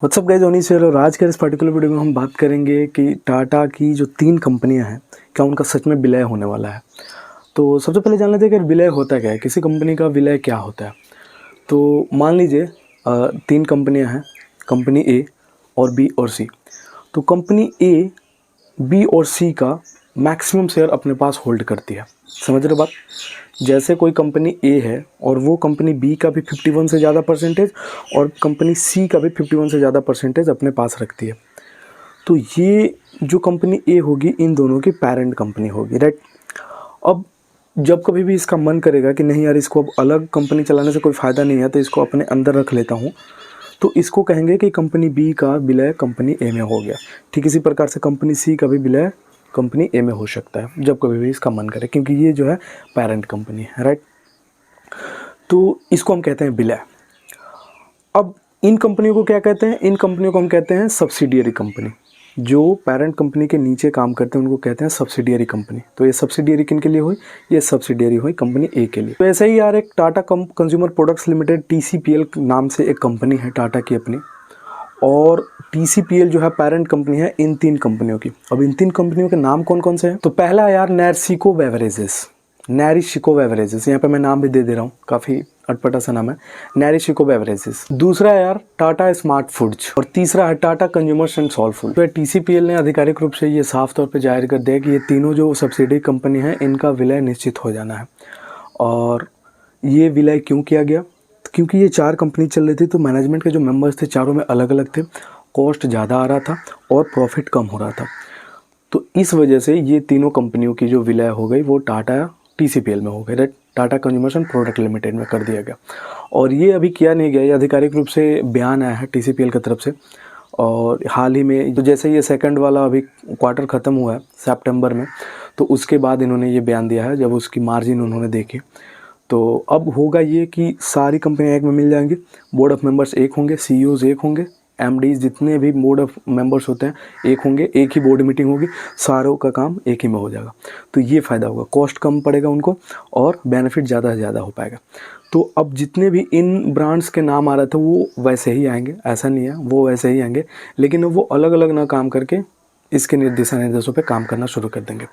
WhatsApp guys, ओनी sir. और आज के इस पर्टिकुलर वीडियो में हम बात करेंगे कि टाटा की जो 3 कंपनियां हैं, क्या उनका सच में विलय होने वाला है। तो सबसे पहले जान लेते हैं कि विलय होता क्या है, किसी कंपनी का विलय क्या होता है। तो मान लीजिए 3 कंपनियां हैं, कंपनी ए और बी और सी। तो कंपनी ए बी और सी का मैक्सिमम शेयर अपने पास होल्ड करती है। समझ रहे हो बात? जैसे कोई कंपनी ए है और वो कंपनी बी का भी 51 से ज़्यादा परसेंटेज और कंपनी सी का भी 51 से ज़्यादा परसेंटेज अपने पास रखती है। तो ये जो कंपनी ए होगी, इन दोनों की पेरेंट कंपनी होगी, राइट। अब जब कभी भी इसका मन करेगा कि नहीं यार, इसको अब अलग कंपनी चलाने से कोई फ़ायदा नहीं है, तो इसको अपने अंदर रख लेता हूँ, तो इसको कहेंगे कि कंपनी बी का विलय कंपनी ए में हो गया। ठीक इसी प्रकार से कंपनी सी का भी विलय कंपनी ए में हो सकता है, जब कभी भी इसका मन करे, क्योंकि ये जो है पेरेंट कंपनी है, राइट। तो इसको हम कहते हैं विलय। अब इन कंपनियों को क्या कहते हैं? इन कंपनियों को हम कहते हैं सब्सिडियरी कंपनी। जो पेरेंट कंपनी के नीचे काम करते हैं उनको कहते हैं सब्सिडियरी कंपनी। तो ये सब्सिडियरी किन के लिए हुई? ये सब्सिडियरी हुई कंपनी ए के लिए। तो ऐसे ही यार, एक Tata consumer products limited TCPL नाम से एक कंपनी है टाटा की अपनी, और TCPL जो है पेरेंट कंपनी है इन 3 कंपनियों की। अब इन 3 कंपनियों के नाम कौन कौन से हैं? तो पहला है यार नैरिशिको बेवरेजेस। नैरिशिको बेवरेजेस, यहाँ पे मैं नाम भी दे दे रहा हूँ, काफ़ी अटपटा सा नाम है, नैरिशिको बेवरेजेस। दूसरा है यार टाटा स्मार्ट फूड्स, और तीसरा है टाटा कंज्यूमर्स एंड सोलफुल। तो TCPL ने आधिकारिक रूप से ये साफ तौर पे जाहिर कर दिया कि ये तीनों जो सब्सिडी कंपनी है, इनका विलय निश्चित हो जाना है। और ये विलय क्यों किया गया? क्योंकि ये 4 कंपनी चल रही थी, तो मैनेजमेंट के जो मेंबर्स थे चारों में अलग अलग थे, कॉस्ट ज़्यादा आ रहा था और प्रॉफिट कम हो रहा था। तो इस वजह से ये तीनों कंपनियों की जो विलय हो गई वो टाटा TCPL में हो गई, right. Tata consumers and product limited में कर दिया गया। और ये अभी किया नहीं गया, ये आधिकारिक रूप से बयान आया है TCPL की तरफ से। और हाल ही में तो जैसे ये सेकंड वाला अभी क्वार्टर ख़त्म हुआ है सितंबर में, तो उसके बाद इन्होंने ये बयान दिया है, जब उसकी मार्जिन उन्होंने देखी। तो अब होगा ये कि सारी कंपनियां एक में मिल जाएंगी, बोर्ड ऑफ मेंबर्स एक होंगे, CEOs एक होंगे, MDs जितने भी बोर्ड ऑफ मेंबर्स होते हैं एक होंगे, एक ही बोर्ड मीटिंग होगी, सारों का काम एक ही में हो जाएगा। तो ये फ़ायदा होगा, कॉस्ट कम पड़ेगा उनको और बेनिफिट ज़्यादा से ज़्यादा हो पाएगा। तो अब जितने भी इन ब्रांड्स के नाम आ रहे थे वो वैसे ही आएंगे, ऐसा नहीं है, वो वैसे ही आएंगे, लेकिन वो अलग अलग ना काम करके इसके निर्देशों पे काम करना शुरू कर देंगे।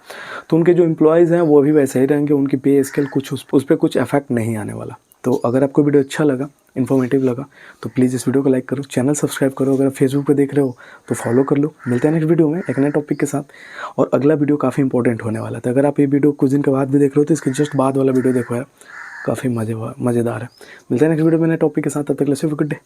तो उनके जो एम्प्लॉयज़ हैं वो भी वैसे ही रहेंगे, उनकी पे स्केल कुछ उस पर कुछ इफेक्ट नहीं आने वाला। तो अगर आपको वीडियो अच्छा लगा, इन्फॉर्मेटिव लगा, तो प्लीज़ इस वीडियो को लाइक करो, चैनल सब्सक्राइब करो। अगर आप फेसबुक पे देख रहे हो तो फॉलो कर लो। मिलते हैं नेक्स्ट वीडियो में एक नए टॉपिक के साथ, और अगला वीडियो काफ़ी इंपॉर्टेंट होने वाला था। अगर आप ये वीडियो कुछ दिन के बाद भी देख रहे हो तो इसके जस्ट बाद वाला वीडियो देखो यार, काफ़ी मज़ेदार है। मिलते हैं नेक्स्ट वीडियो में नए टॉपिक के साथ, तब तक के लिए गुड डे।